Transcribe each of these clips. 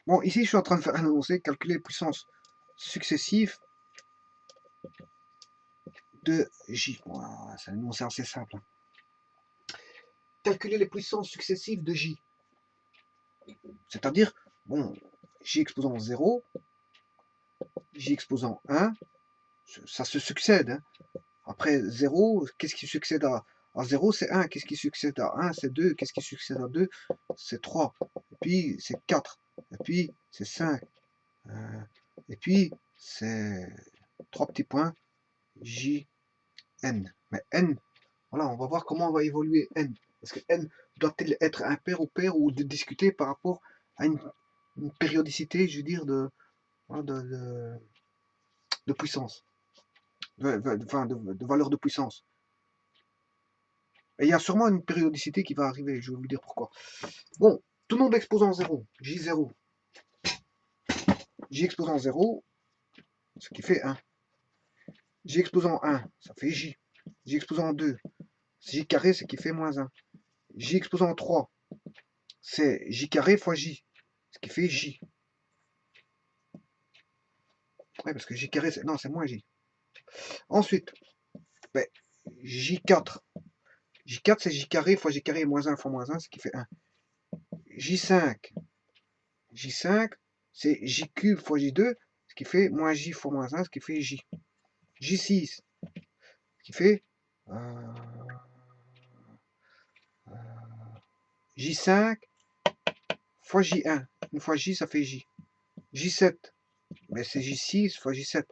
Bon, ici, je suis en train de faire un énoncé, calculer les puissances successives de J. Voilà, c'est un énoncé assez simple. Hein. Calculer les puissances successives de J. C'est-à-dire, bon, J exposant 0, J exposant 1, ça se succède. Hein. Après 0, qu'est-ce qui succède à 0? C'est 1. Qu'est-ce qui succède à 1? C'est 2. Qu'est-ce qui succède à 2? C'est 3. Et puis, c'est 4. Et puis, c'est 5. Et puis, c'est 3 petits points, J, N. Mais N, voilà, on va voir comment on va évoluer N. Parce que N doit-il être impair ou pair ou de discuter par rapport à une périodicité, je veux dire, de puissance, de valeur de puissance. Et il y a sûrement une périodicité qui va arriver, je vais vous dire pourquoi. Bon, tout nombre exposant 0, J0. J exposant 0, ce qui fait 1. J exposant 1, ça fait J. J exposant 2, J carré, ce qui fait moins 1. J exposant 3, c'est J carré fois J, ce qui fait J. Ouais, parce que J carré, non, c'est moins J. Ensuite, ben, J4. J4, c'est J carré fois J carré moins 1 fois moins 1, ce qui fait 1. J5. J5, c'est J cube fois J2, ce qui fait moins J fois moins 1, ce qui fait J. J6, ce qui fait J5 fois J1. Une fois J, ça fait J. J7, mais c'est J6 fois J7.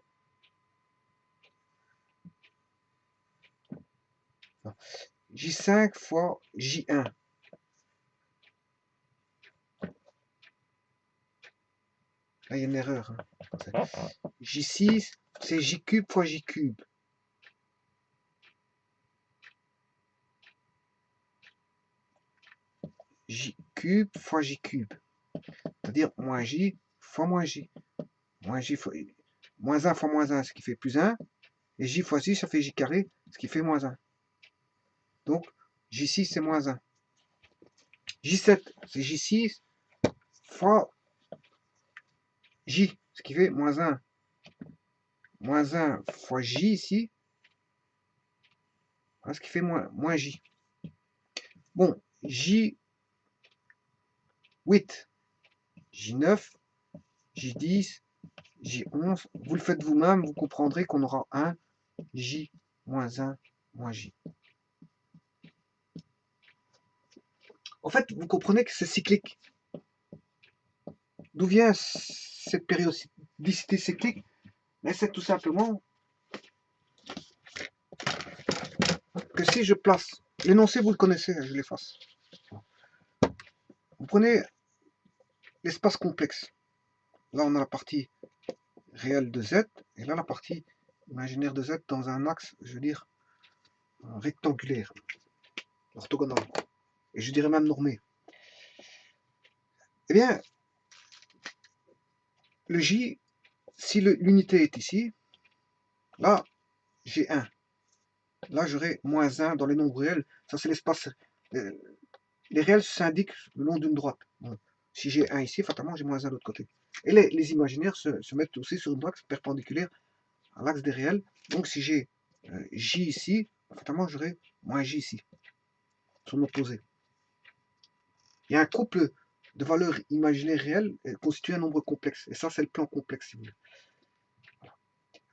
J5 fois J1. Là, il y a une erreur. Hein. J6, c'est J cube fois J cube. J cube fois J cube. C'est-à-dire moins J fois moins J. Moins J fois... Moins 1 fois moins 1, ce qui fait plus 1. Et J fois 6, ça fait J carré, ce qui fait moins 1. Donc, J6, c'est moins 1. J7, c'est J6 fois J, ce qui fait moins 1. Moins 1 fois J ici, ce qui fait moins J. Bon, J8, J9, J10, J11. Vous le faites vous-même, vous comprendrez qu'on aura 1, J, moins 1, moins J. En fait, vous comprenez que c'est cyclique. D'où vient cette périodicité cyclique? Mais c'est tout simplement que si je place l'énoncé, vous le connaissez, je l'efface. Vous prenez l'espace complexe. Là, on a la partie réelle de Z, et là, la partie imaginaire de Z dans un axe, je veux dire, rectangulaire, orthogonal, et je dirais même normé. Eh bien, le J, si l'unité est ici, là, j'ai 1. Là, j'aurai moins 1 dans les nombres réels. Ça, c'est l'espace. Les réels s'indiquent le long d'une droite. Bon. Si j'ai 1 ici, fatalement, j'ai moins 1 de l'autre côté. Et les imaginaires se mettent aussi sur une axe perpendiculaire à l'axe des réels. Donc, si j'ai J ici, fatalement, j'aurai moins J ici. Son opposé. Il y a un couple de valeurs imaginaires réelles constitue un nombre complexe. Et ça, c'est le plan complexe, si vous voulez.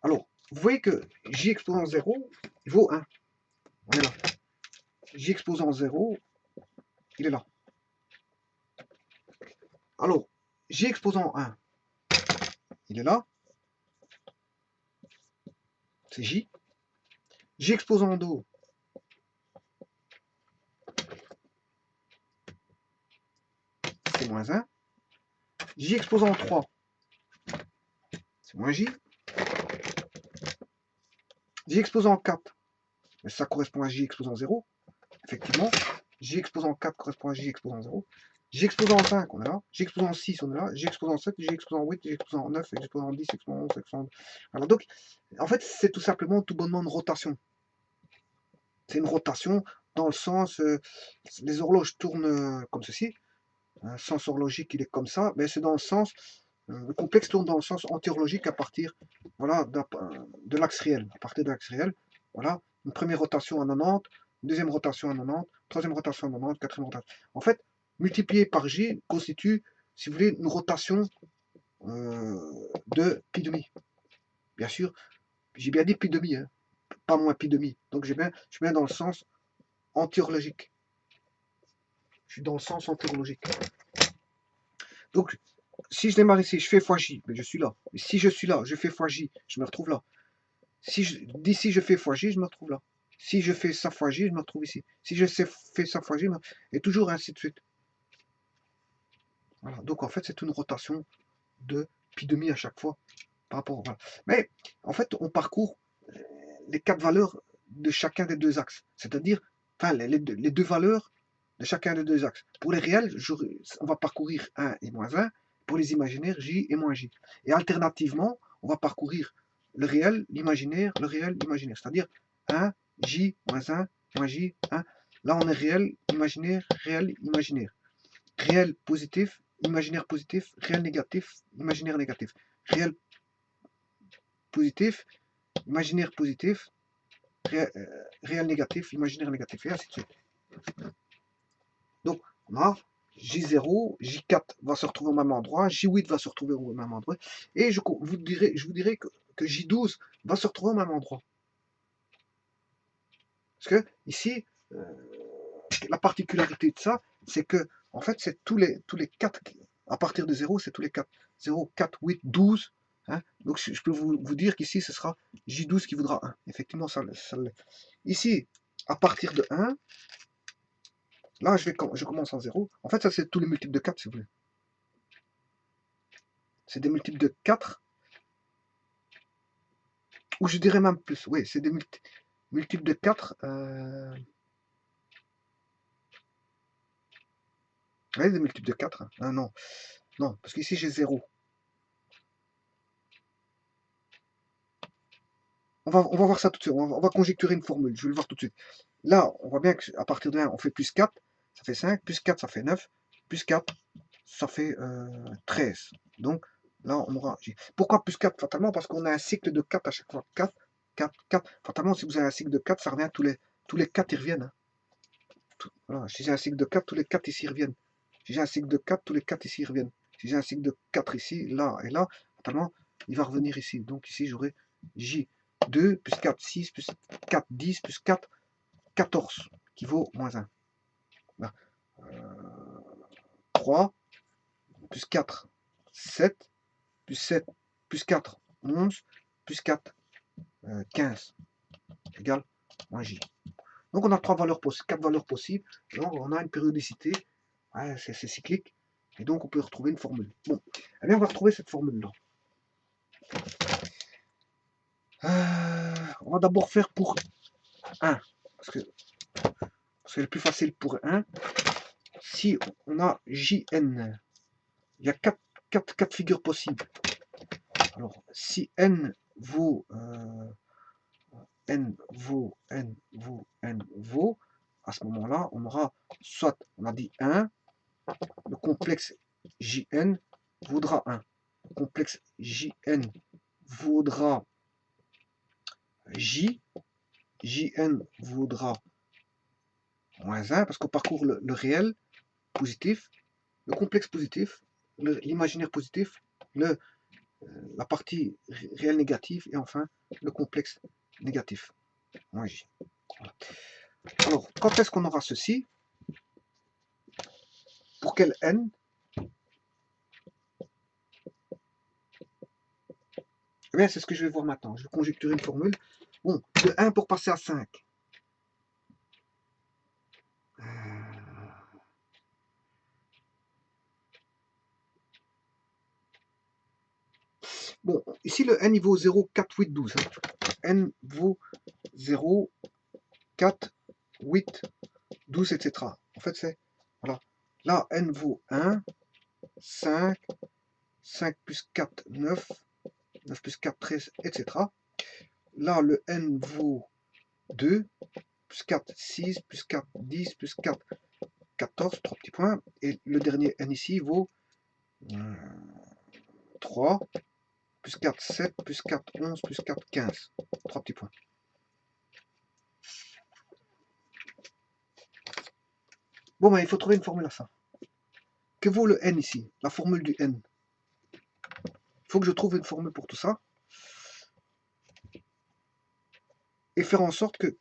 Alors, vous voyez que J exposant 0 vaut 1. On est là. J exposant 0, il est là. Alors, J exposant 1, il est là. C'est J. J exposant 2, c'est moins 1. J exposant 3, c'est moins J. J exposant 4, ça correspond à J exposant 0. Effectivement, J exposant 4 correspond à J exposant 0. J exposant 5, on est là. J exposant 6, on est là. J exposant 7, J exposant 8, J exposant 9, J exposant 10, J exposant 11, J exposant... Alors donc, en fait, c'est tout simplement tout bonnement une rotation. C'est une rotation dans le sens, les horloges tournent comme ceci. un sens horlogique, il est comme ça, mais c'est dans le sens, le complexe tourne dans le sens antihorlogique à partir, voilà, de l'axe réel, à partir de l'axe réel, voilà, une première rotation à 90, une deuxième rotation à 90, troisième rotation à 90, quatrième rotation. En fait, multiplié par J constitue, si vous voulez, une rotation de pi demi. Bien sûr, j'ai bien dit pi demi, hein, pas moins pi demi. Donc je suis bien dans le sens antihorlogique. Je suis dans le sens antihorlogique. Donc, si je démarre ici, je fais fois J, mais je suis là. Et si je suis là, je fais fois J, je me retrouve là. Si d'ici je fais fois J, je me retrouve là. Si je fais ça fois J, je me retrouve ici. Si je fais ça fois J, et toujours ainsi de suite. Voilà. Donc en fait, c'est une rotation de pi demi à chaque fois. Par rapport, voilà. Mais en fait, on parcourt les quatre valeurs de chacun des deux axes. C'est-à-dire, enfin, les deux valeurs de chacun des deux axes. Pour les réels, on va parcourir 1 et moins 1. Pour les imaginaires, J et moins J. Et alternativement, on va parcourir le réel, l'imaginaire, le réel, l'imaginaire. C'est-à-dire 1, J, moins 1, moins J, 1. Là, on est réel, imaginaire, réel, imaginaire. Réel positif, imaginaire positif, réel négatif, imaginaire négatif. Réel positif, imaginaire positif, réel négatif, imaginaire négatif, et ainsi de suite. Donc, on a J0, J4 va se retrouver au même endroit, J8 va se retrouver au même endroit, et je vous dirai que J12 va se retrouver au même endroit. Parce que ici, la particularité de ça, c'est que, en fait, c'est tous les 4, à partir de 0, c'est tous les 4. 0, 4, 8, 12. Hein. Donc, je peux vous dire qu'ici, ce sera J12 qui voudra 1. Effectivement, ça l'est. Ici, à partir de 1, là, je commence en 0. En fait, ça, c'est tous les multiples de 4, si vous voulez. C'est des multiples de 4. Ou je dirais même plus. Oui, c'est des multiples de 4. Oui, des multiples de 4. Ah, non. Non, parce qu'ici, j'ai 0. On va voir ça tout de suite. On va conjecturer une formule. Je vais le voir tout de suite. Là, on voit bien qu'à partir de 1, on fait plus 4. Ça fait 5. Plus 4, ça fait 9. Plus 4, ça fait 13. Donc, là, on aura... Pourquoi plus 4 fatalement? Parce qu'on a un cycle de 4 à chaque fois. 4, 4, 4. Fatalement, si vous avez un cycle de 4, ça revient tous les 4, ils reviennent. Hein. Voilà. Si j'ai un cycle de 4, tous les 4 ici reviennent. Si j'ai un cycle de 4, tous les 4 ici reviennent. Si j'ai un cycle de 4 ici, là et là, fatalement, il va revenir ici. Donc ici, j'aurai J2 plus 4, 6 plus 4, 10 plus 4, 14, qui vaut moins 1. Là. 3 plus 4, 7 plus 7 plus 4, 11 plus 4, 15 égale moins J. Donc on a 4 valeurs possibles. Donc on a une périodicité. Ouais, c'est cyclique. Et donc on peut retrouver une formule. Bon, eh bien on va retrouver cette formule-là. On va d'abord faire pour 1. Parce que c'est le plus facile pour 1. Si on a JN, il y a 4 figures possibles. Alors, si N vaut à ce moment-là, on aura soit, on a dit 1, le complexe JN vaudra 1. Le complexe JN vaudra J, JN vaudra moins 1, parce qu'on parcourt le réel positif, le complexe positif, l'imaginaire positif, la partie réelle négative, et enfin le complexe négatif, moins J. Voilà. Alors, quand est-ce qu'on aura ceci? Pour quel N? Eh bien, c'est ce que je vais voir maintenant. Je vais conjecturer une formule. Bon, de 1 pour passer à 5. Bon, ici le N il vaut 0, 4, 8, 12. N vaut 0, 4, 8, 12, etc. En fait, c'est... Voilà. Là, N vaut 1, 5, 5 plus 4, 9, 9 plus 4, 13, etc. Là, le N vaut 2, plus 4, 6, plus 4, 10, plus 4, 14, 3 petits points. Et le dernier n ici vaut 3, plus 4, 7, plus 4, 11, plus 4, 15. 3 petits points. Bon, ben, il faut trouver une formule à ça. Que vaut le n ici? La formule du n. Il faut que je trouve une formule pour tout ça. Et faire en sorte que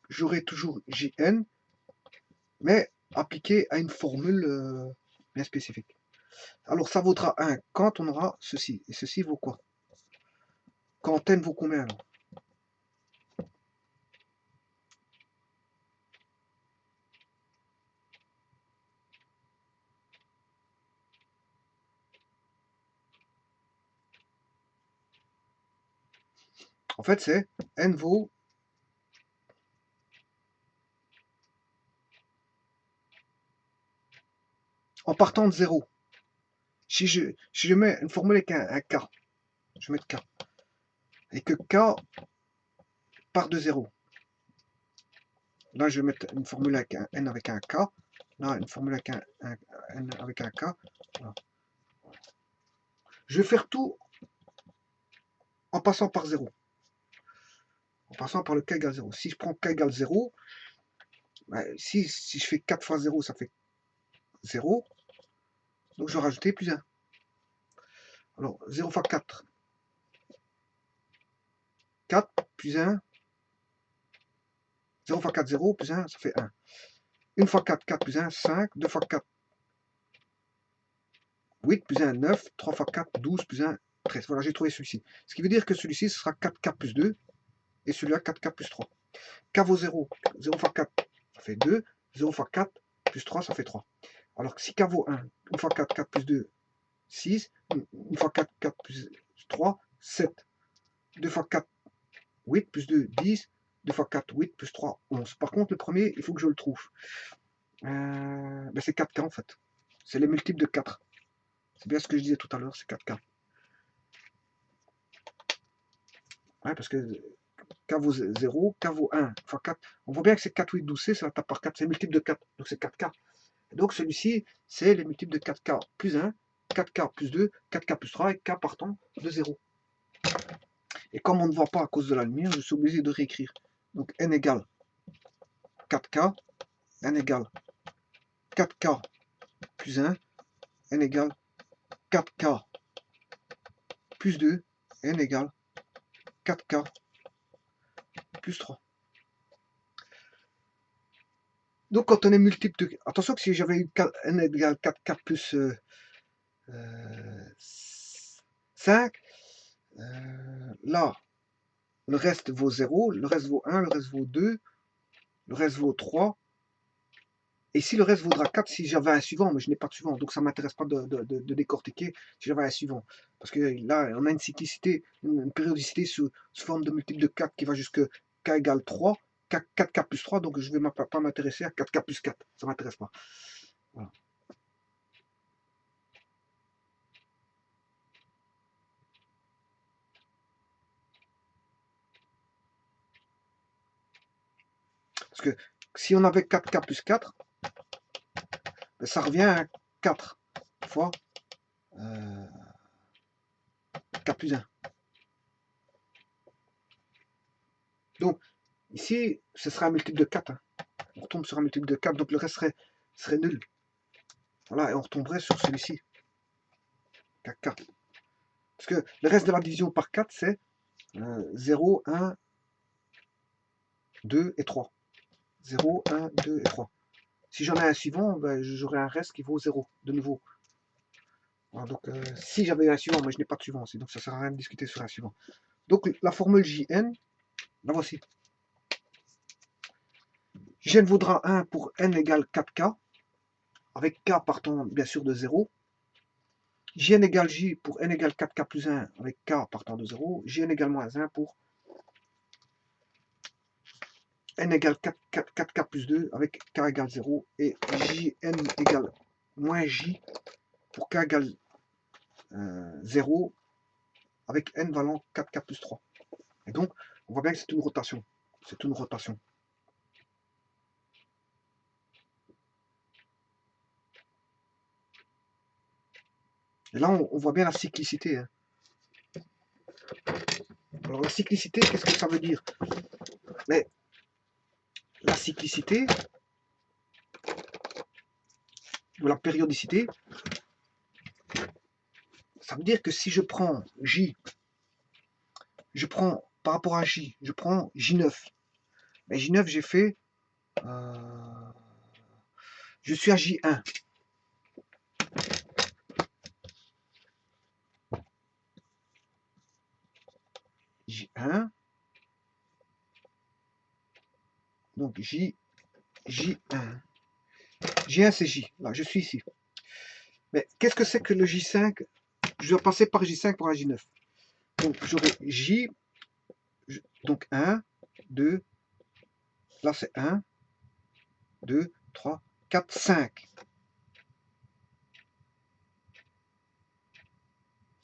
j'aurai toujours Jn, mais appliqué à une formule bien spécifique. Alors ça vaudra 1 quand on aura ceci. Et ceci vaut quoi? Quand n vaut combien alors? En fait, c'est n vaut en partant de 0. Si je mets une formule avec un k, je vais mettre k, et que k part de 0. Là, je vais mettre une formule avec un n avec un k. Là, une formule avec un n avec un k. Voilà. Je vais faire tout en passant par 0. En passant par le k égale 0. Si je prends k égale 0, ben, si je fais 4 fois 0, ça fait 0. Donc je vais rajouter plus 1. Alors 0 fois 4. 4 plus 1. 0 fois 4, 0, plus 1, ça fait 1. 1 fois 4, 4 plus 1, 5. 2 fois 4, 8 plus 1, 9. 3 fois 4, 12 plus 1, 13. Voilà, j'ai trouvé celui-ci. Ce qui veut dire que celui-ci, ce sera 4k plus 2. Et celui-là, 4k plus 3. K vaut 0. 0 fois 4, ça fait 2. 0 fois 4, plus 3, ça fait 3. Alors que si K vaut 1, 1 fois 4, 4 plus 2, 6. 1 fois 4, 4 plus 3, 7. 2 fois 4, 8 plus 2, 10. 2 fois 4, 8 plus 3, 11. Par contre, le premier, il faut que je le trouve. Ben c'est 4K en fait. C'est les multiples de 4. C'est bien ce que je disais tout à l'heure, c'est 4K. Ouais, parce que K vaut 0, K vaut 1 fois 4. On voit bien que c'est 4, 8, 12, C, ça va taper par 4. C'est multiple de 4, donc c'est 4K. Et donc celui-ci, c'est les multiples de 4K plus 1, 4K plus 2, 4K plus 3 et K partant de 0. Et comme on ne voit pas à cause de la lumière, je suis obligé de réécrire. Donc n égale 4K, n égale 4K plus 1, n égale 4K plus 2, n égale 4K plus 3. Donc quand on est multiple de... Attention que si j'avais eu n égale 4K plus 5, là, le reste vaut 0, le reste vaut 1, le reste vaut 2, le reste vaut 3. Et si le reste vaudra 4 si j'avais un suivant, mais je n'ai pas de suivant, donc ça ne m'intéresse pas de décortiquer si j'avais un suivant. Parce que là, on a une cyclicité, une périodicité sous forme de multiple de 4 qui va jusque k égale 3, 4k plus 3, donc je ne vais pas m'intéresser à 4k plus 4, ça ne m'intéresse pas. Voilà. Parce que si on avait 4k plus 4, ben ça revient à 4 fois k plus 1. Donc, ici, ce sera un multiple de 4. Hein. On retombe sur un multiple de 4, donc le reste serait nul. Voilà, et on retomberait sur celui-ci. 4. Parce que le reste de la division par 4, c'est 0, 1, 2 et 3. 0, 1, 2 et 3. Si j'en ai un suivant, ben, j'aurai un reste qui vaut 0 de nouveau. Alors, donc, si j'avais un suivant, mais je n'ai pas de suivant aussi, donc ça ne sert à rien de discuter sur un suivant. Donc, la formule Jn, la voici. Jn vaudra 1 pour n égale 4k, avec k partant bien sûr de 0. Jn égale j pour n égale 4k plus 1, avec k partant de 0. Jn égale moins 1 pour n égale 4k plus 2 avec k égale 0 et jn égale moins j pour k égale 0 avec n valant 4k plus 3. Et donc, on voit bien que c'est une rotation. C'est une rotation. Et là, on voit bien la cyclicité. Hein. Alors, la cyclicité, qu'est-ce que ça veut dire? Mais la cyclicité, ou la périodicité, ça veut dire que si je prends J, je prends par rapport à J, je prends J9. Mais J9, j'ai fait... je suis à J1. J1. Donc J1. J1, c'est J. Là, je suis ici. Mais qu'est-ce que c'est que le J5? Je dois passer par J5 pour un J9. Donc j'aurai J, donc 1, 2, là c'est 1, 2, 3, 4, 5.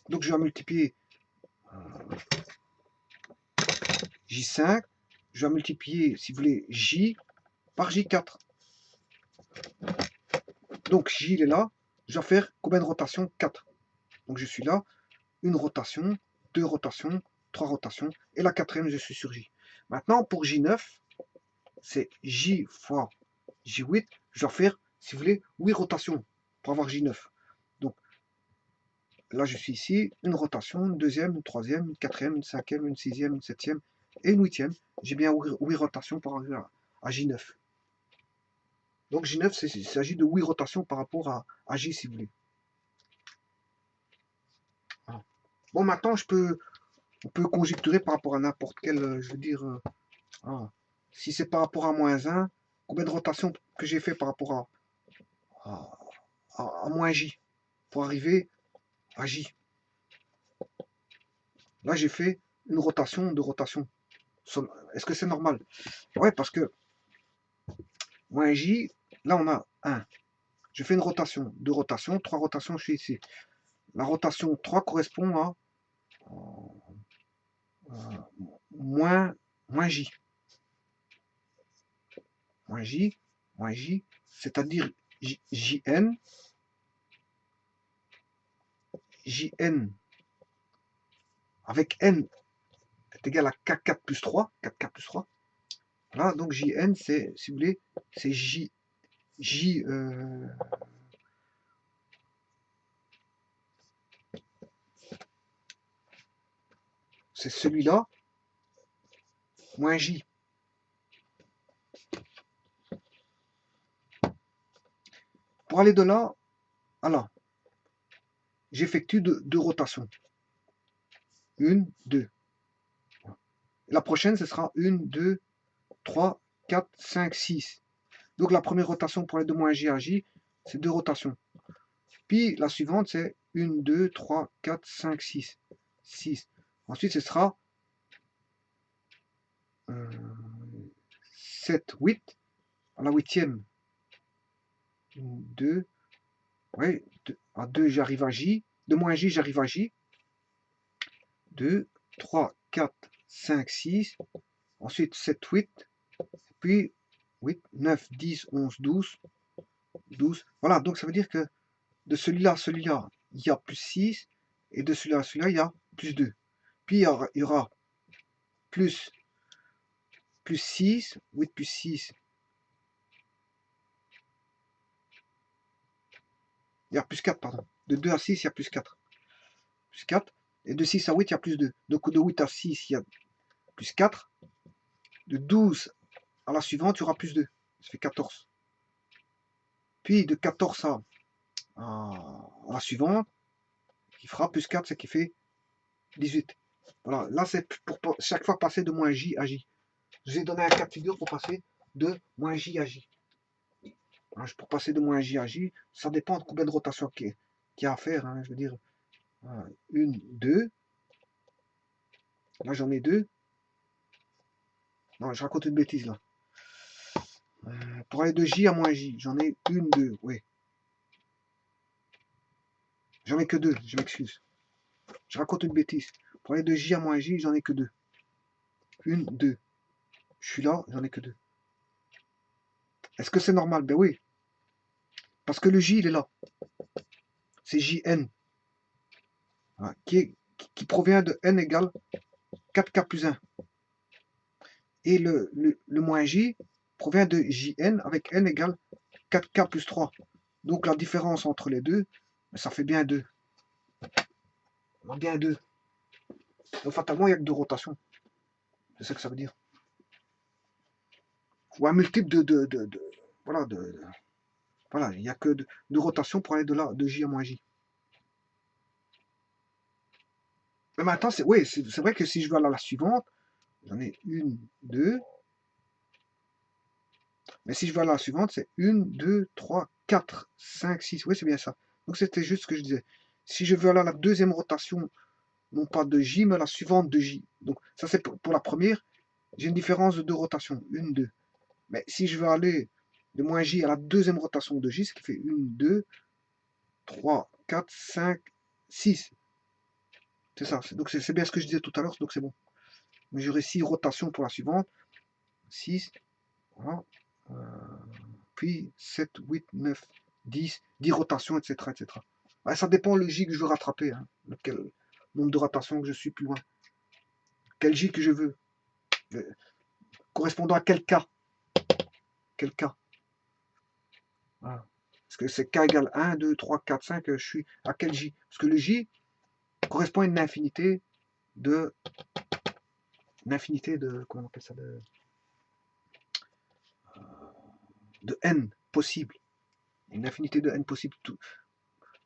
Donc je vais multiplier J5, je vais multiplier, si vous voulez, J par J4. Donc J il est là, je vais faire combien de rotations? 4. Donc je suis là, une rotation, deux rotations, trois rotations, et la quatrième je suis sur J. Maintenant pour J9, c'est J fois J8, je dois faire, si vous voulez, 8 rotations pour avoir J9. Donc là je suis ici, une rotation, une deuxième, une troisième, une quatrième, une cinquième, une sixième, une septième et une huitième. J'ai bien 8 rotations pour arriver à J9. Donc J9, il s'agit de 8 rotations par rapport à J si vous voulez. Voilà. Bon, maintenant on peut conjecturer par rapport à n'importe quel, je veux dire, voilà. Si c'est par rapport à moins 1, combien de rotations que j'ai fait par rapport à moins J pour arriver à J. Là, j'ai fait une rotation, deux rotations. Est-ce que c'est normal? Ouais, parce que moins J, là, on a 1. Je fais une rotation, deux rotations, trois rotations, je suis ici. La rotation 3 correspond à moins J. Moins J, c'est-à-dire JN, JN avec N est égal à K4 plus 3, 4K plus 3. Voilà, donc JN, c'est, si vous voulez, c'est J, c'est celui-là, moins J. Pour aller de là à là, j'effectue deux rotations. Une, deux. La prochaine, ce sera 1, 2, 3, 4, 5, 6. Donc la première rotation pour aller de moins J à J, c'est deux rotations. Puis la suivante, c'est 1, 2, 3, 4, 5, 6. 6. Ensuite, ce sera 7, 8. À la huitième, 2. Ouais, à 2, j'arrive à J. De moins J, j'arrive à J. 2, 3, 4, 5, 6. Ensuite, 7, 8. Puis 8, 9, 10, 11, 12. 12. Voilà, donc ça veut dire que de celui-là à celui-là, il y a plus 6. Et de celui-là à celui-là, il y a plus 2. Puis il y aura plus 6, 8 plus 6. Il y a plus 4, pardon. De 2 à 6, il y a plus 4. Plus 4. Et de 6 à 8, il y a plus 2. Donc de 8 à 6, il y a plus 4. De 12 à la suivante, il y aura plus 2. Ça fait 14. Puis de 14 à la suivante, qui fera plus 4, c'est qui fait 18. Voilà, là c'est pour chaque fois passer de moins J à J. Je vous ai donné un cas de figure pour passer de moins J à J. Pour passer de moins J à J, ça dépend de combien de rotations qu'il y a à faire. Hein, je veux dire, 1, 2. Là j'en ai 2. Non, je raconte une bêtise là. Pour aller de J à moins J, j'en ai 1, 2, oui. J'en ai que 2, je m'excuse. Je raconte une bêtise. Pour aller de J à moins J, j'en ai que 2. 1, 2. Je suis là, j'en ai que 2. Est-ce que c'est normal? Ben oui. Parce que le J, il est là. C'est JN. voilà, qui provient de n égale 4k plus 1. Et le moins j provient de jn avec n égale 4k plus 3. Donc la différence entre les deux, ça fait bien 2. On a bien 2. Donc fatalement, il n'y a que 2 rotations. C'est ça que ça veut dire. Ou un multiple voilà, voilà, il n'y a que 2 rotations pour aller de là, de j à moins j. Mais maintenant, oui, c'est vrai que si je vais à la suivante, j'en ai 1, 2. Mais si je vais à la suivante, c'est 1, 2, 3, 4, 5, 6. Oui, c'est bien ça. Donc c'était juste ce que je disais. Si je veux aller à la deuxième rotation, non pas de J, mais à la suivante de J. Donc ça c'est pour la première, j'ai une différence de 2 rotations. 1, 2. Mais si je veux aller de moins J à la deuxième rotation de J, ce qui fait 1, 2, 3, 4, 5, 6. C'est ça. Donc c'est bien ce que je disais tout à l'heure, donc c'est bon. Mais j'aurai 6 rotations pour la suivante. 6. Voilà. Puis 7, 8, 9, 10, 10 rotations, etc. etc. Ouais, ça dépend le J que je veux rattraper, hein, lequel nombre de rotations que je suis plus loin. Quel J que je veux. Correspondant à quel cas. Quel cas. Voilà. Parce que c'est K égale 1, 2, 3, 4, 5, je suis à quel J. Parce que le J correspond à une infinité de... comment on appelle ça, de n possible. Une infinité de n possible.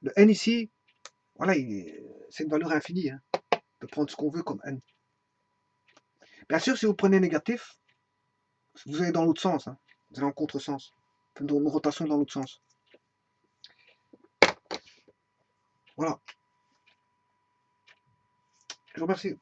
Le n ici, voilà, c'est une valeur infinie. Hein. On peut prendre ce qu'on veut comme n. Bien sûr, si vous prenez négatif, vous allez dans l'autre sens. Hein. Vous allez en contresens. Dans une rotation dans l'autre sens. Voilà. Je vous remercie.